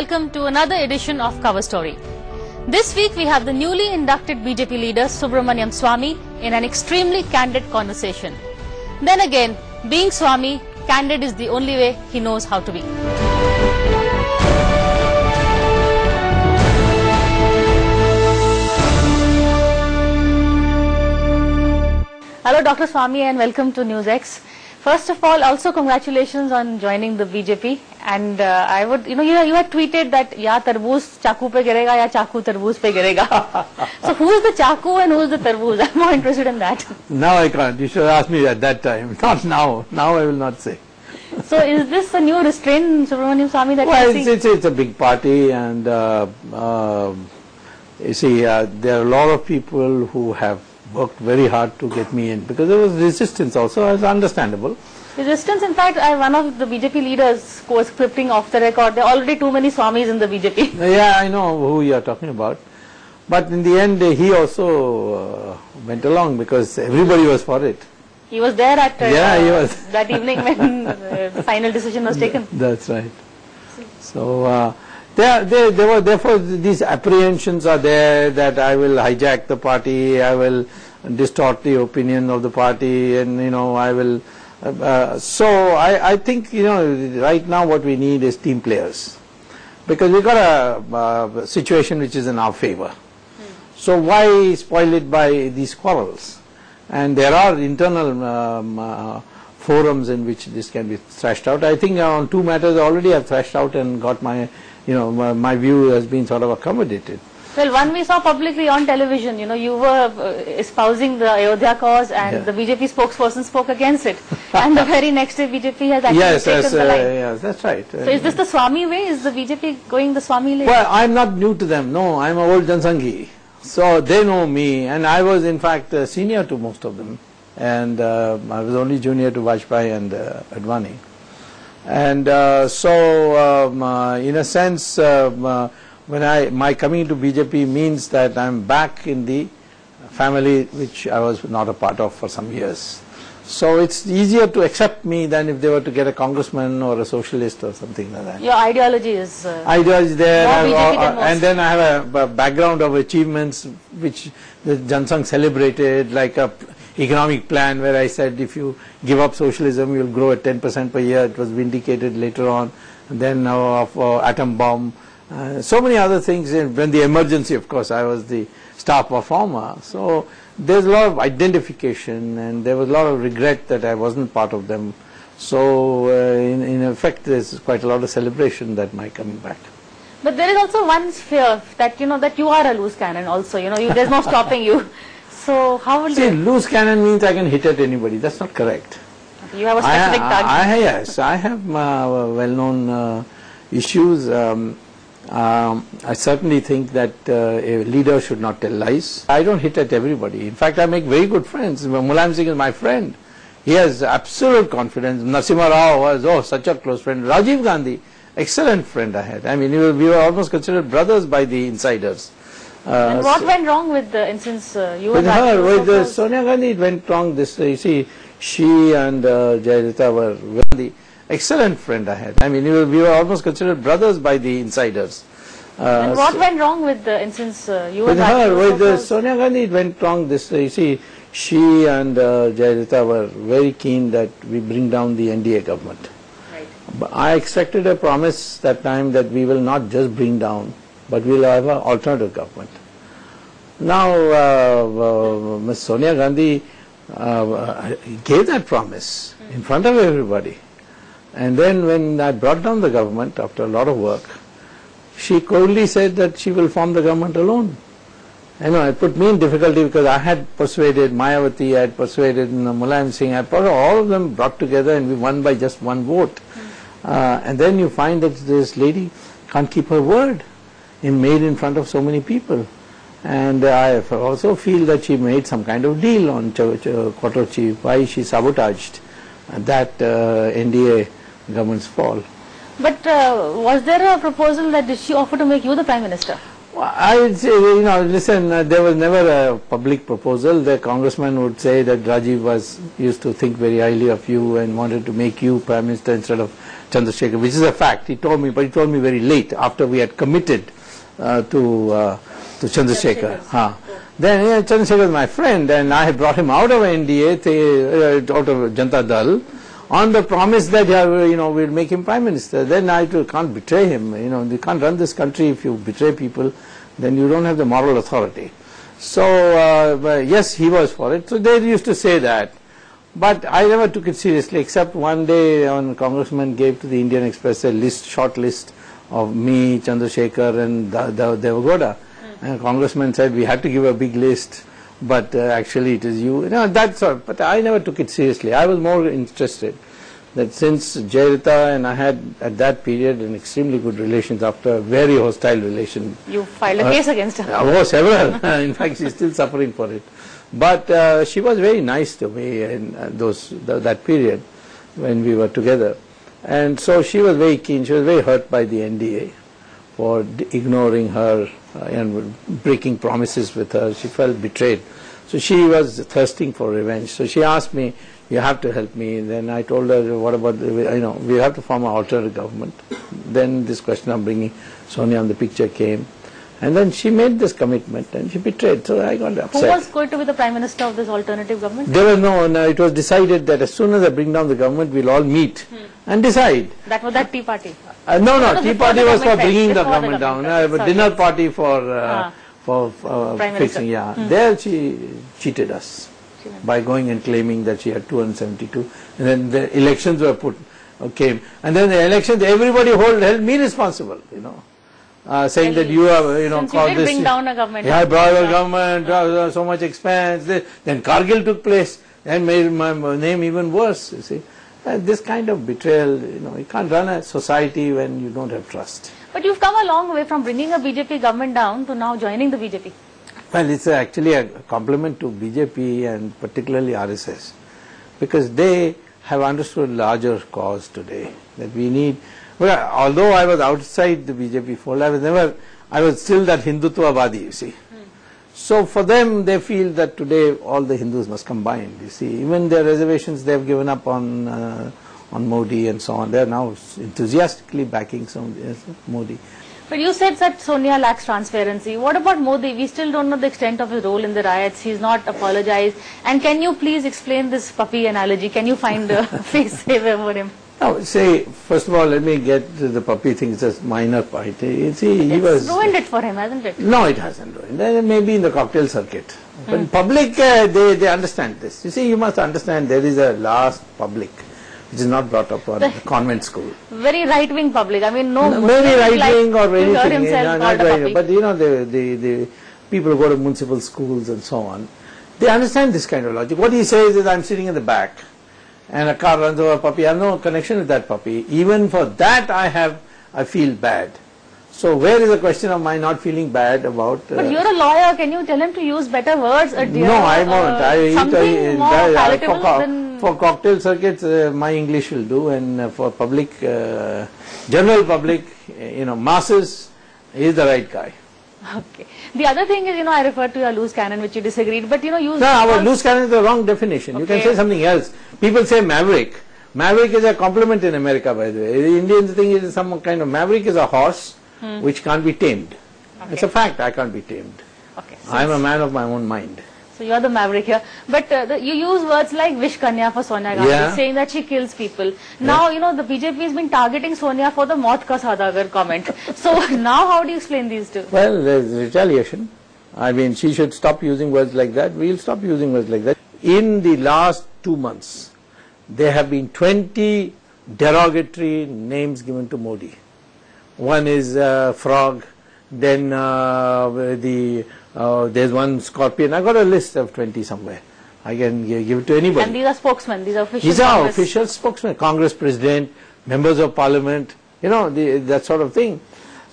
welcome to another edition of CoverStory. This week we have the newly inducted BJP leader Subramanian Swamy in an extremely candid conversation. Then again, being Swamy, candid is the only way he knows how to be. Hello Dr. Swamy and welcome to NewsX. First of all, also congratulations on joining the BJP. And I would, you had tweeted that ya tarboos chaku pe girega ya chaku tarboos pe girega. So who is the chaku and who is the tarboos? I'm more interested in that. Now I can't. You should ask me at that time. Not now. Now I will not say. So is this a new restraint in Subramanian Swamy that you see? It's a big party, and you see, there are a lot of people who have worked very hard to get me in, because there was resistance also. It's understandable. Resistance, in fact, one of the BJP leaders was scripting off the record. There are already too many Swamis in the BJP. Yeah, I know who you are talking about. But in the end, he also went along because everybody was for it. He was there at he was. that evening when the final decision was taken. That's right. So therefore these apprehensions are there that I will hijack the party, I will distort the opinion of the party, and I will. So I think right now what we need is team players, because we got a situation which is in our favor. So why spoil it by these quarrels? And there are internal forums in which this can be thrashed out. I think on two matters I already have thrashed out and got my my view has been sort of accommodated. Well, one we saw publicly on television, you were espousing the Ayodhya cause, and the BJP spokesperson spoke against it. And the very next day BJP has actually taken the line. Yes, that's right. So is this the Swamy way? Is the BJP going the Swamy way? Well, I'm not new to them. No, I'm an old Jansanghi. So they know me, and I was in fact senior to most of them. And I was only junior to Vajpayee and Advani. And in a sense, when my coming to BJP means that I'm back in the family which I was not a part of for some years. So it's easier to accept me than if they were to get a congressman or a socialist or something like that. Your ideology is ideology there, and then I have a background of achievements which the Jansangh celebrated, like a economic plan where I said if you give up socialism you'll grow at 10% per year. It was vindicated later on. And then of atom bomb. So many other things. When the emergency, of course, I was the star performer. So there's a lot of identification, and there was a lot of regret that I wasn't part of them. So in effect, there's quite a lot of celebration that my coming back. But there is also one fear that that you are a loose cannon. Also, there's no stopping you. So how will you? Loose cannon means I can hit at anybody. That's not correct. You have a specific target. Yes, I have well-known issues. I certainly think that a leader should not tell lies. I don't hit at everybody. In fact, I make very good friends. Mulayam Singh is my friend. He has absolute confidence. Narasimha Rao was such a close friend. Rajiv Gandhi, excellent friend I had. I mean, we were almost considered brothers by the insiders. And what went wrong with the instance you with her? With Sonia Gandhi, it went wrong. This you see, she and Jayalalitha were very excellent friend I had. I mean, we were almost considered brothers by the insiders. And what went wrong with the instance you with her? With Sonia Gandhi, it went wrong. This you see, she and Jayalalitha were very keen that we bring down the NDA government. Right. But I expected a promise that time that we will not just bring down, but we will have an alternative government. Now, Ms. Sonia Gandhi gave that promise in front of everybody. And then when I brought down the government after a lot of work, she coldly said that she will form the government alone. It put me in difficulty because I had persuaded Mayawati, I had persuaded Mulayam Singh, I had all of them brought together and we won by just one vote. And then you find that this lady can't keep her word made in front of so many people. And I also feel that she made some kind of deal on quarter chief, why she sabotaged that NDA government's fall. But was there a proposal that did she offer to make you the Prime Minister? I would say, listen, there was never a public proposal. The congressman would say that Rajiv used to think very highly of you and wanted to make you Prime Minister instead of Chandrasekhar, which is a fact. He told me, but he told me very late, after we had committed to Chandrasekhar. Then Chandrasekhar was my friend, and I brought him out of NDA, out of Janata Dal, on the promise that we'll make him Prime Minister. Then I can't betray him. You can't run this country if you betray people. Then you don't have the moral authority. So yes, he was for it. So they used to say that, but I never took it seriously. Except one day, when Congressman gave to the Indian Express a short list of me, Chandrasekhar, and Devagoda. And Congressman said we had to give a big list, but actually it is you. That's all. But I never took it seriously. I was more interested that since Jayalalitha and I had at that period an extremely good relations after a very hostile relation. You filed a case against her. Oh, several. In fact, she's still suffering for it. But she was very nice to me in that period when we were together. And so she was very keen. She was very hurt by the NDA for ignoring her and breaking promises with her. She felt betrayed. So she was thirsting for revenge. So she asked me, you have to help me. And then I told her, what about, we have to form an alternate government. Then this question of bringing Sonia on the picture came. And then she made this commitment and she betrayed. So I got upset. Who was going to be the Prime Minister of this alternative government? There was no, it was decided that as soon as I bring down the government, we'll all meet and decide. That was that Tea Party? No, Tea Party was for bringing the government down. But dinner party for fixing, There she cheated us by going and claiming that she had 272. And then the elections were came. And then the elections, everybody held me responsible, saying that you have, caused this. Bring down a government. Yeah, I brought a government, so much expense. Then Kargil took place and made my name even worse, you see. This kind of betrayal, you can't run a society when you don't have trust. But you've come a long way from bringing a BJP government down to now joining the BJP. Well, it's actually a compliment to BJP and particularly RSS, because they have understood larger cause today that we need. Well, although I was outside the BJP fold, I was still that Hindutva-vadi, you see. So for them, they feel that today all the Hindus must combine, you see. Even their reservations they have given up on Modi and so on. They are now enthusiastically backing Modi. But you said that Sonia lacks transparency. What about Modi? We still don't know the extent of his role in the riots. He's not apologized. And can you please explain this puppy analogy? Can you find a face saver for him? Now, first of all, let me get to the puppy thing. It's a minor point. You see, It's ruined it for him, hasn't it? No, it hasn't ruined. Maybe in the cocktail circuit. But in public, they understand this. You see, you must understand there is a last public which is not brought up on the convent school. Very right-wing public. I mean, no very right-wing or anything. Himself Not right, but the people who go to municipal schools and so on, they understand this kind of logic. What he says is, I'm sitting in the back and a car runs over a puppy. I have no connection with that puppy. Even for that I feel bad. So where is the question of my not feeling bad about... But you're a lawyer. Can you tell him to use better words? No, I won't. Something more palatable than... For cocktail circuits, my English will do, and for public, general public, masses, he is the right guy. Okay. The other thing is, I referred to your loose cannon, which you disagreed, but use... No, our loose cannon is the wrong definition. Okay. You can say something else. People say maverick. Maverick is a compliment in America, by the way. The Indians think it is some kind of... Maverick is a horse which can't be tamed. Okay. It's a fact, I can't be tamed. Okay. So I am a man of my own mind. So you are the maverick here. But you use words like Vish Kanya for Sonia Gandhi, saying that she kills people. Now, the BJP has been targeting Sonia for the Maut Ka Saudagar comment. So now how do you explain these two? Well, there's retaliation. I mean, she should stop using words like that. We'll stop using words like that. In the last 2 months, there have been 20 derogatory names given to Modi. One is frog, then there's one scorpion. I got a list of 20 somewhere. I can give it to anybody. And these are spokesmen, these are official These are official spokesmen, Congress president, members of parliament, that sort of thing.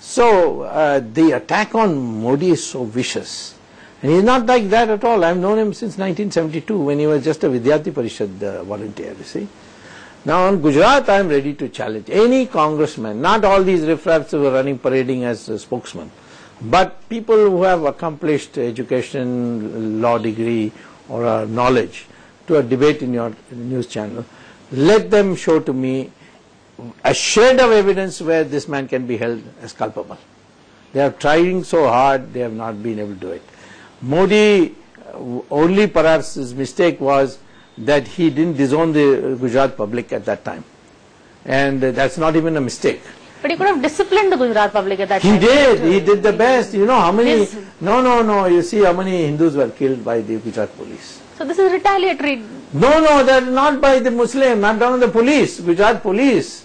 So the attack on Modi is so vicious. And he's not like that at all. I've known him since 1972 when he was just a Vidyarthi Parishad volunteer, you see. Now on Gujarat, I am ready to challenge any congressman, not all these riffraffs who are parading as spokesmen. But people who have accomplished education, law degree or knowledge to a debate in your news channel, let them show to me a shred of evidence where this man can be held as culpable. They are trying so hard, they have not been able to do it. Modi, only perhaps his mistake was that he didn't disown the Gujarat public at that time. And that's not even a mistake. But he could have disciplined the Gujarat public at that time. He did the best. You know how many, no, you see how many Hindus were killed by the Gujarat police. So this is retaliatory. No, that is not by the Muslim, not down the police, Gujarat police.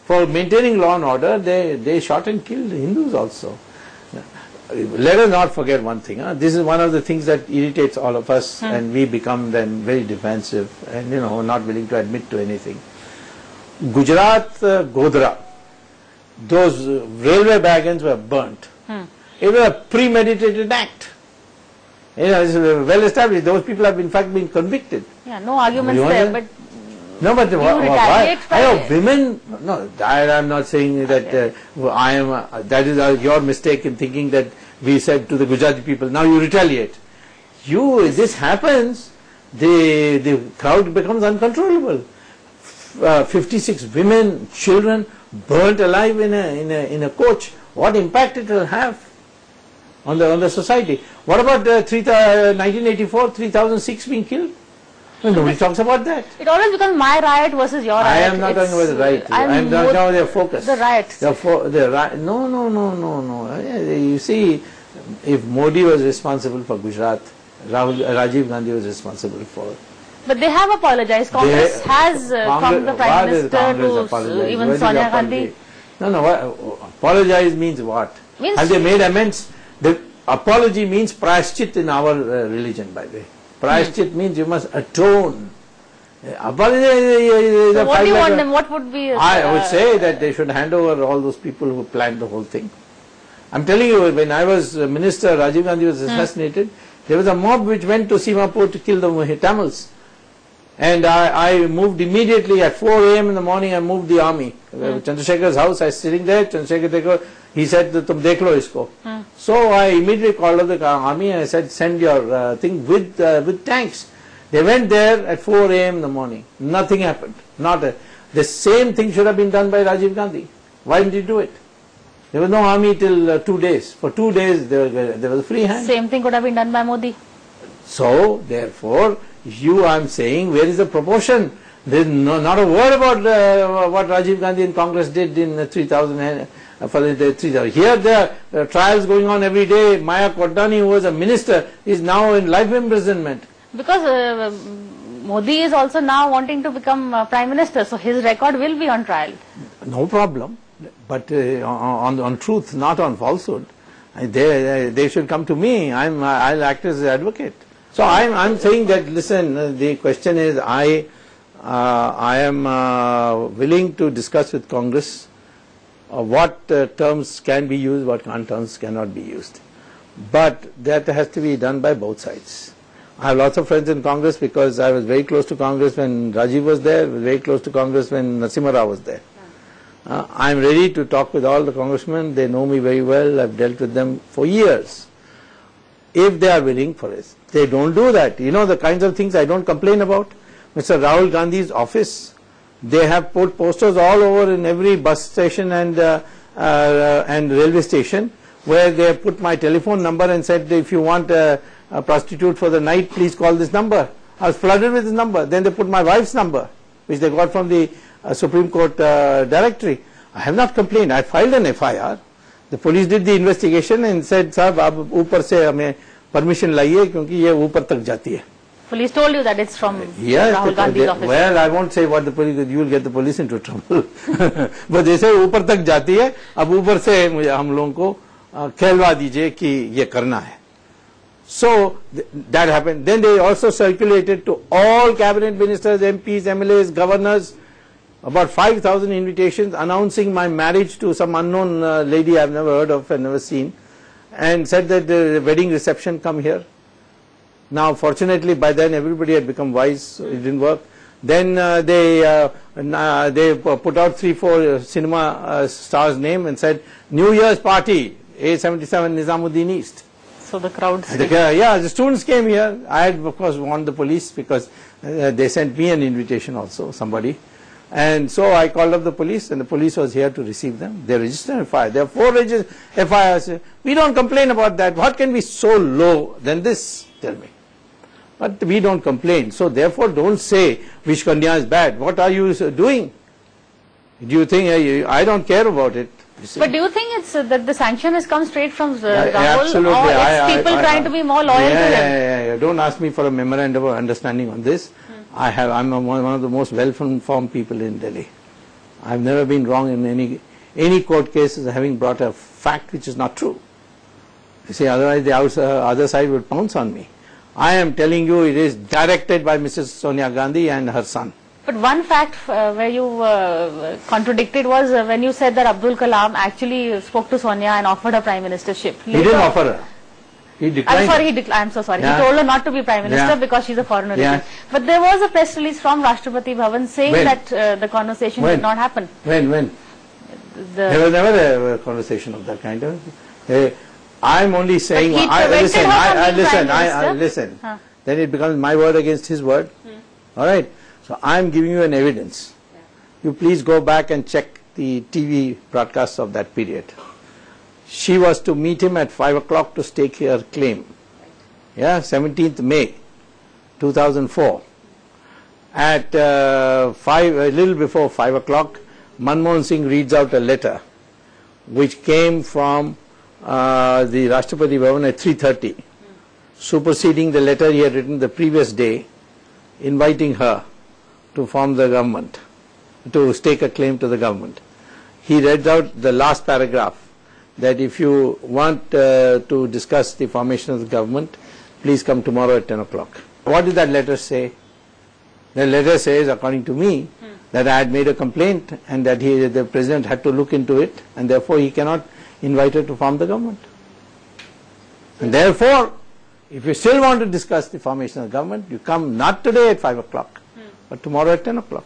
For maintaining law and order, they shot and killed Hindus also. Let us not forget one thing. This is one of the things that irritates all of us, and we become then very defensive and not willing to admit to anything. Gujarat, Godhra, those railway wagons were burnt. It was a premeditated act. It's well established. Those people have in fact been convicted. Yeah, no arguments there, but no, but why? Women. No, I am not saying that that is your mistake in thinking that we said to the Gujarati people, now you retaliate. This happens, the crowd becomes uncontrollable. 56 women, children burnt alive in a coach. What impact it will have on the society? What about 1984, 3006 being killed? Nobody talks about that. It always becomes my riot versus your riot. I am not talking about the riot. I am talking about their focus. The riot. No. You see, if Modi was responsible for Gujarat, Rajiv Gandhi was responsible for it. But they have apologized. Congress has come the Prime Minister to even Sonia Gandhi. No. Apologize means what? Have they made amends? The apology means prashchit in our religion, by the way. Prashchit means you must atone. Apologize. So what do you want them? What would be? I would say that they should hand over all those people who planned the whole thing. I'm telling you, when I was minister, Rajiv Gandhi was assassinated. There was a mob which went to Simapur to kill the Tamils. And I moved immediately at 4 a.m. in the morning. I moved the army. Chandrasekhar's house. I was sitting there. Chandrasekhar, he said, "Tum dekh lo isko." So I immediately called up the army and I said, "Send your thing with tanks." They went there at 4 a.m. in the morning. Nothing happened. The same thing should have been done by Rajiv Gandhi. Why didn't he do it? There was no army till 2 days. For 2 days there was a free hand. Same thing could have been done by Modi. So therefore, I am saying, where is the proportion? There is not a word about what Rajiv Gandhi and Congress did in 3000. For the 3000. Here there are trials going on every day. Maya Kodani, who was a minister, is now in life imprisonment. Because Modi is also now wanting to become Prime Minister, so his record will be on trial. No problem. But on truth, not on falsehood. They should come to me. I'll act as an advocate. So I'm saying that, listen, the question is, I am willing to discuss with Congress what terms can be used, what terms cannot be used. But that has to be done by both sides. I have lots of friends in Congress because I was very close to Congress when Rajiv was there, very close to Congress when Narasimha Rao was there. I am ready to talk with all the congressmen. They know me very well. I've dealt with them for years. If they are willing for it. They don't do that. You know the kinds of things I don't complain about. Mr. Rahul Gandhi's office, they have put posters all over in every bus station and railway station where they have put my telephone number and said, if you want a prostitute for the night, please call this number. I was flooded with this number. Then they put my wife's number, which they got from the Supreme Court directory. I have not complained. I filed an FIR. The police did the investigation and said, "Sahab, आप ऊपर से हमें permission लाइए क्योंकि ये ऊपर तक जाती है." Police told you that it's from Rahul Gandhi's office. Well, I won't say what the police. You will get the police into trouble. But they say ऊपर तक जाती है. अब ऊपर से हम लोगों को कहलवा दीजिए कि ये करना है. So that happened. Then they also circulated to all cabinet ministers, MPs, MLAs, governors, about 5,000 invitations announcing my marriage to some unknown lady I've never heard of and never seen, and said that the wedding reception come here. Now fortunately by then everybody had become wise, so it didn't work. Then they put out 3-4 cinema stars' name and said New Year's party A77 Nizamuddin East. So the crowds. Yeah, the students came here. I had, of course, warned the police because they sent me an invitation also, somebody. And so I called up the police, and the police was here to receive them. They registered a FIR. There are 4 FIRs. We don't complain about that. What can be so low than this? Tell me. But we don't complain. So therefore, don't say Vish Kanya is bad. What are you doing? Do you think I don't care about it? But do you think it's that the sanction has come straight from Rahul, absolutely. or it's people trying to be more loyal to him? Yeah. Don't ask me for a memorandum of understanding on this. I'm one of the most well-informed people in Delhi. I've never been wrong in any court cases having brought a fact which is not true. You see, otherwise the other side would pounce on me. I am telling you, it is directed by Mrs. Sonia Gandhi and her son. But one fact where you contradicted was when you said that Abdul Kalam actually spoke to Sonia and offered her prime ministership. He didn't offer her. He declined. I'm so sorry. Yeah. He told her not to be prime minister because she's a foreigner. Yeah. But there was a press release from Rashtrapati Bhavan saying that the conversation did not happen. When? There was never a conversation of that kind. I'm only saying. Listen. Then it becomes my word against his word. All right. So I'm giving you an evidence. You please go back and check the TV broadcasts of that period. She was to meet him at 5 o'clock to stake her claim. Yeah, 17th May 2004. At a little before 5 o'clock, Manmohan Singh reads out a letter which came from the Rashtrapati Bhavan at 3:30, superseding the letter he had written the previous day, inviting her to form the government, to stake a claim to the government. He read out the last paragraph, that if you want to discuss the formation of the government, please come tomorrow at 10 o'clock. What did that letter say? The letter says, according to me, that I had made a complaint and that the president had to look into it, and therefore he cannot invite her to form the government. And therefore, if you still want to discuss the formation of the government, you come not today at 5 o'clock, but tomorrow at 10 o'clock.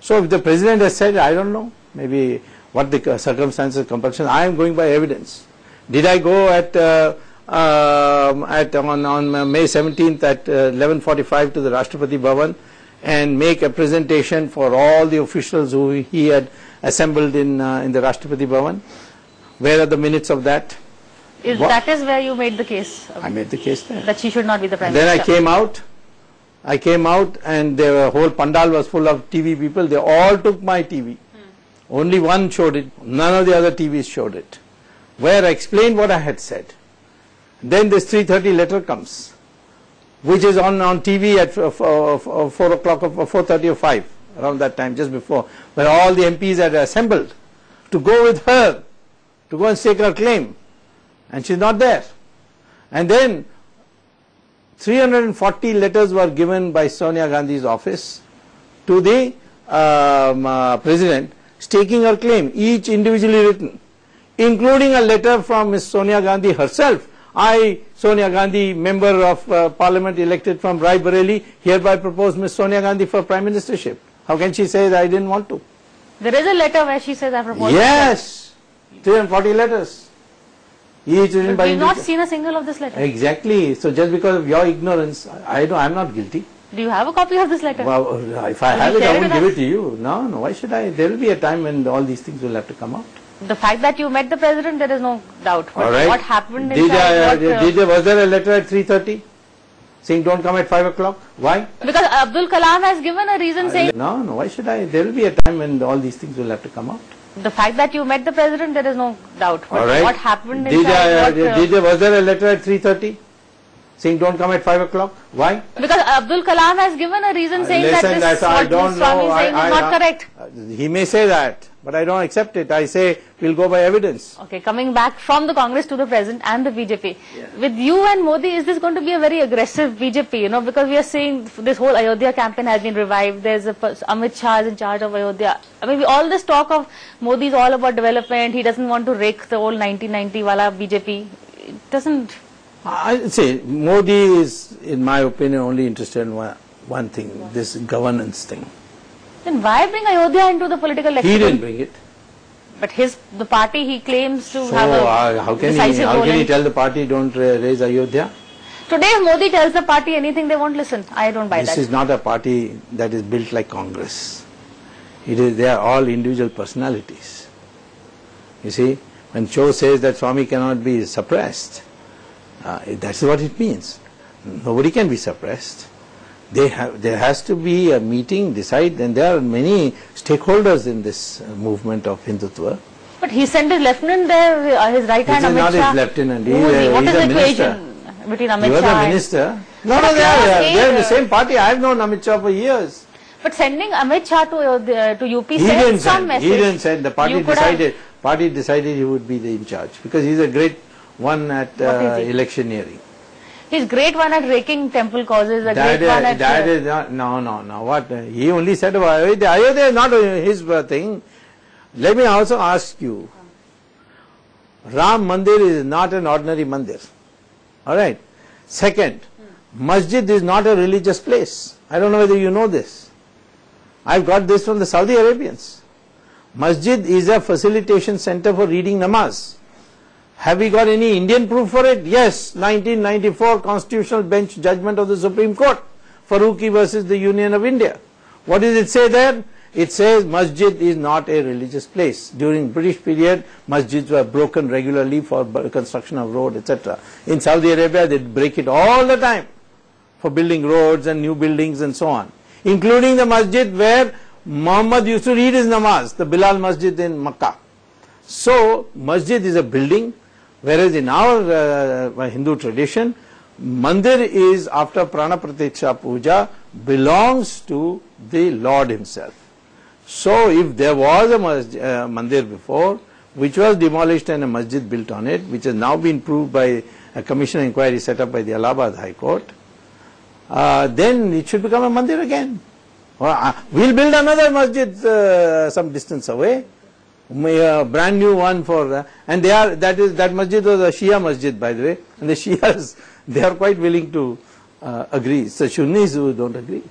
So if the president has said, I don't know, maybe what the circumstances of compulsion, I am going by evidence. Did I go on May 17th at 11:45 to the Rashtrapati Bhavan and make a presentation for all the officials who he had assembled in the Rashtrapati Bhavan? Where are the minutes of that? That is where you made the case. I made the case there. That she should not be the prime minister. minister. Then I came out and the whole pandal was full of TV people. They all took my TV. Only one showed it. None of the other TVs showed it. Where I explained what I had said. Then this 3:30 letter comes, which is on TV at 4 o'clock or 4:30 or 5, around that time, just before, where all the MPs had assembled to go with her, to go and stake her claim. And she's not there. And then 340 letters were given by Sonia Gandhi's office to the president, staking her claim, each individually written, including a letter from Ms. Sonia Gandhi herself. I, Sonia Gandhi, member of parliament elected from Rai Bareli, hereby propose Ms. Sonia Gandhi for prime ministership. How can she say that I didn't want to? There is a letter where she says I propose. Yes, 340 letters. Each written by we've not seen a single of this letter. Exactly. So just because of your ignorance, I'm not guilty. Do you have a copy of this letter? Well, if I have it, I won't give it to you. No, why should I? There will be a time when all these things will have to come out. The fact that you met the president, there is no doubt. But all right. What happened was there a letter at 3:30 saying don't come at 5 o'clock? Why? Because Abdul Kalam has given a reason saying... No, why should I? There will be a time when all these things will have to come out. The fact that you met the president, there is no doubt. But all right. What happened was there a letter at 3:30 saying don't come at 5 o'clock? Why? Because Abdul Kalam has given a reason saying that this what Swamy is saying is not correct. He may say that, but I don't accept it. I say we'll go by evidence. Okay, coming back from the Congress to the president and the BJP. Yeah. With you and Modi, is this going to be a very aggressive BJP? You know, because we are seeing this whole Ayodhya campaign has been revived. There's Amit Shah is in charge of Ayodhya. I mean, all this talk of Modi is all about development. He doesn't want to rake the old 1990 wala BJP. It doesn't... I say Modi is, in my opinion, only interested in one thing, this governance thing. Then why bring Ayodhya into the political lexicon? He didn't bring it. But the party he claims to So have a how can decisive role he in. tell the party don't raise Ayodhya? Today if Modi tells the party anything, they won't listen. I don't buy that. This is not a party that is built like Congress. They are all individual personalities. You see, when Cho says that Swamy cannot be suppressed, that's what it means. Nobody can be suppressed. There has to be a meeting, decide, and there are many stakeholders in this movement of Hindutva. But he sent his lieutenant there, his right hand This is Amit not Shah. his lieutenant. What He's is a the minister. equation between Amit He was Shah a and- minister. No, But they are in the class same party. I have known Amit Shah for years. But sending Amit Shah to UP He didn't sends some send. message. He didn't send. The party You could have- decided he would be the in charge because he's a great one at What is he? electioneering. He's great one at raking temple causes, a great one at... That is not, no. What he only said about Ayodhya. Ayodhya is not his thing. Let me also ask you. Ram Mandir is not an ordinary mandir. All right. Second, masjid is not a religious place. I don't know whether you know this. I've got this from the Saudi Arabians. Masjid is a facilitation center for reading namaz. Have we got any Indian proof for it? Yes, 1994 Constitutional Bench judgment of the Supreme Court, Farooqi versus the Union of India. What does it say there? It says masjid is not a religious place. During British period, masjids were broken regularly for construction of road, etc. In Saudi Arabia, they break it all the time for building roads and new buildings and so on, including the masjid where Muhammad used to read his namaz, the Bilal Masjid in Makkah. So, masjid is a building, whereas in our Hindu tradition, mandir is after Prana Pratiksha Puja belongs to the Lord himself. So, if there was a mandir before, which was demolished and a masjid built on it, which has now been proved by a commission of inquiry set up by the Allahabad High Court, then it should become a mandir again. We'll build another masjid some distance away, a brand new one for, and that masjid was a Shia masjid, by the way, and the Shias, they are quite willing to agree. It's the Sunnis who don't agree.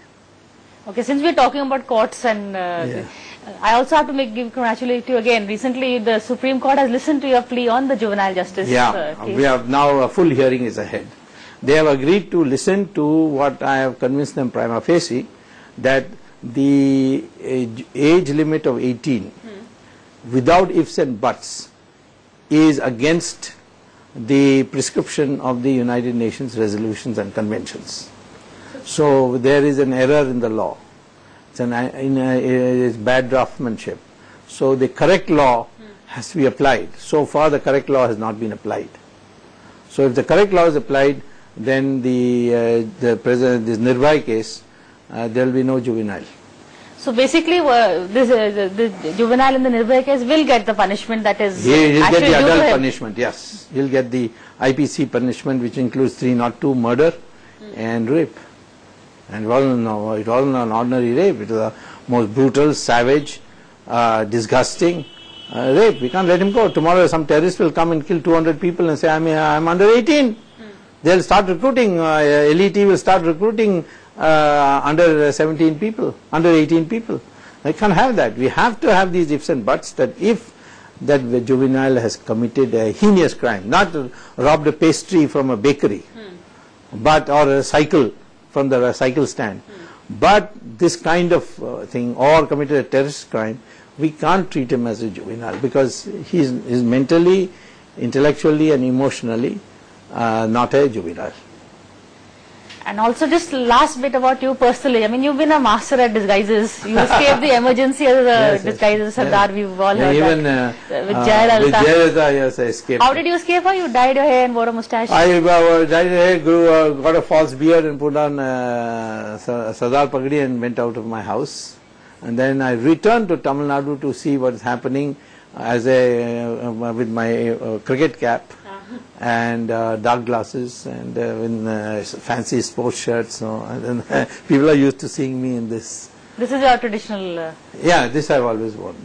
Okay, since we're talking about courts and I also have to congratulate you again. Recently, the Supreme Court has listened to your plea on the juvenile justice case. We have now a full hearing is ahead. They have agreed to listen to what I have convinced them prima facie, that the age limit of 18 without ifs and buts is against the prescription of the United Nations resolutions and conventions. So there is an error in the law. It's bad draftsmanship. So the correct law has to be applied. So far the correct law has not been applied. So if the correct law is applied, then this Nirbhay case, there will be no juvenile. So basically, the juvenile in the Nirbhay case will get the punishment that is He'll get the due to adult him. punishment, yes. He'll get the IPC punishment, which includes 302 murder and rape. And it wasn't an ordinary rape. It was the most brutal, savage, disgusting rape. We can't let him go. Tomorrow some terrorist will come and kill 200 people and say, I'm under 18. They'll start recruiting, LET will start recruiting under 17 people, under 18 people. I can't have that. We have to have these ifs and buts, that if that juvenile has committed a heinous crime, not robbed a pastry from a bakery, but or a cycle from the cycle stand, but this kind of thing, or committed a terrorist crime, we can't treat him as a juvenile because he is mentally, intellectually and emotionally not a juvenile. And also just last bit about you personally. I mean, you've been a master at disguises. You escaped the emergency as a disguise as Sardar. We've all heard Even that. With Jayalalitha. With Jayalalitha, yes, I escaped. How did you escape her? You dyed your hair and wore a moustache. I dyed my hair, got a false beard and put on Sardar Pagdi and went out of my house. And then I returned to Tamil Nadu to see what is happening with my cricket cap and dark glasses and fancy sports shirts. So, and then people are used to seeing me in this. This is your traditional... Yeah, this I've always worn.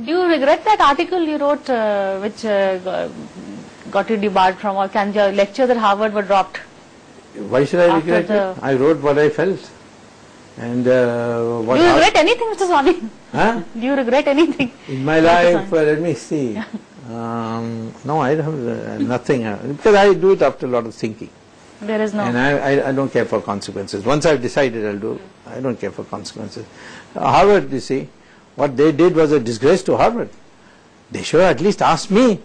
Do you regret that article you wrote which got you debarred from, or can your lectures at Harvard were dropped? Why should I regret it? I wrote what I felt. And what? Do you regret anything, Mr. Swamy? Huh? Do you regret anything? In my life, let me see. No, I don't have nothing. Because I do it after a lot of thinking. There is no. And I don't care for consequences. Once I've decided, I'll do. I don't care for consequences. Harvard, you see, what they did was a disgrace to Harvard. They should have at least asked me.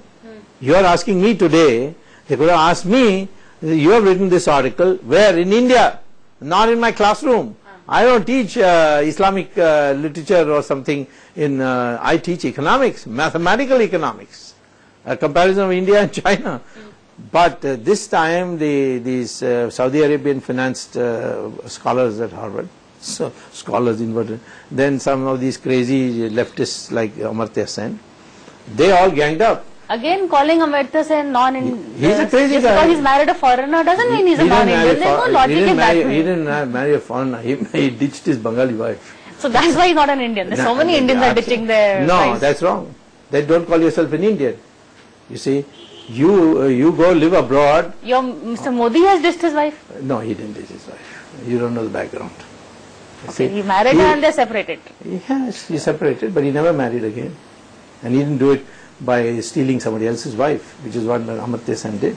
You are asking me today. They could have asked me. You have written this article. Where? In India. Not in my classroom. I don't teach Islamic literature or something. I teach economics, mathematical economics, a comparison of India and China. But this time these Saudi Arabian financed scholars at Harvard, so scholars inverted, then some of these crazy leftists like Amartya Sen, they all ganged up. Again, calling Amartya Sen non-Indian. He's a crazy guy. Just because he's married a foreigner doesn't mean he's a non-Indian. There's no logic in that. He didn't marry a foreigner. He ditched his Bengali wife. So that's why he's not an Indian. There's so many Indians are ditching their wives. That's wrong. They don't call yourself an Indian. You see, you go live abroad. Mr. Modi has ditched his wife? No, he didn't ditch his wife. You don't know the background. Okay, he married her and they're separated. Yes, he separated, but he never married again. And he didn't do it by stealing somebody else's wife, which is what Amartya Sen did.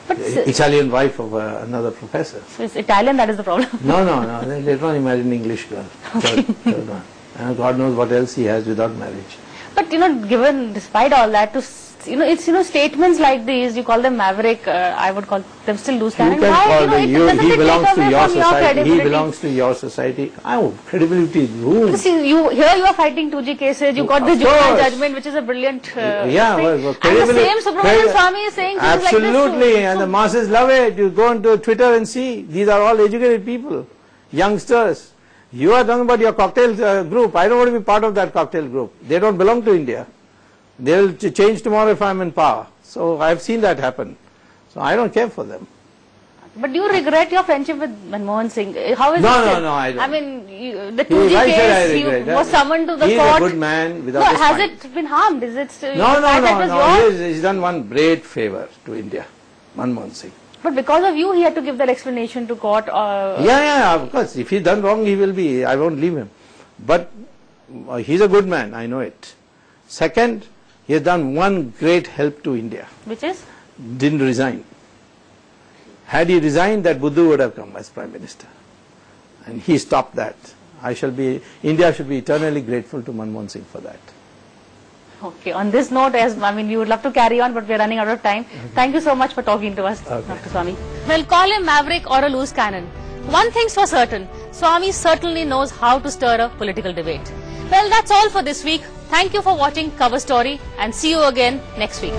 But Italian wife of another professor. So it's Italian that is the problem? No. Later on he married an English girl. Okay. Third one. And God knows what else he has without marriage. But given, despite all that, it's statements like these, you call them maverick, I would call them still loose cannon. He belongs to your society. He belongs to your society. Credibility is ruined. See, you are fighting 2G cases, you got the juvenile judgment, which is a brilliant thing. And the same Subramanian Swamy is saying things like this too. Absolutely, and the masses love it. You go into Twitter and see, these are all educated people, youngsters. You are talking about your cocktail group. I don't want to be part of that cocktail group. They don't belong to India. They will change tomorrow if I am in power. So I have seen that happen. So I don't care for them. But do you regret your friendship with Manmohan Singh? How is it? No, I don't. I mean, the 2G case, he was summoned to the court. He's a good man without No, has it been harmed? Is it still? No. He's done one great favor to India, Manmohan Singh. But because of you, he had to give that explanation to court. Yeah, of course. If he's done wrong, he will be. I won't leave him. But he's a good man. I know it. Second, he has done one great help to India. Which is? Didn't resign. Had he resigned, that Buddha would have come as Prime Minister. And he stopped that. India should be eternally grateful to Manmohan Singh for that. Okay, on this note, we would love to carry on, but we're running out of time. Okay. Thank you so much for talking to us, Dr. Swamy. Well, call him maverick or a loose cannon. One thing's for certain, Swamy certainly knows how to stir a political debate. Well, that's all for this week. Thank you for watching Cover Story and see you again next week.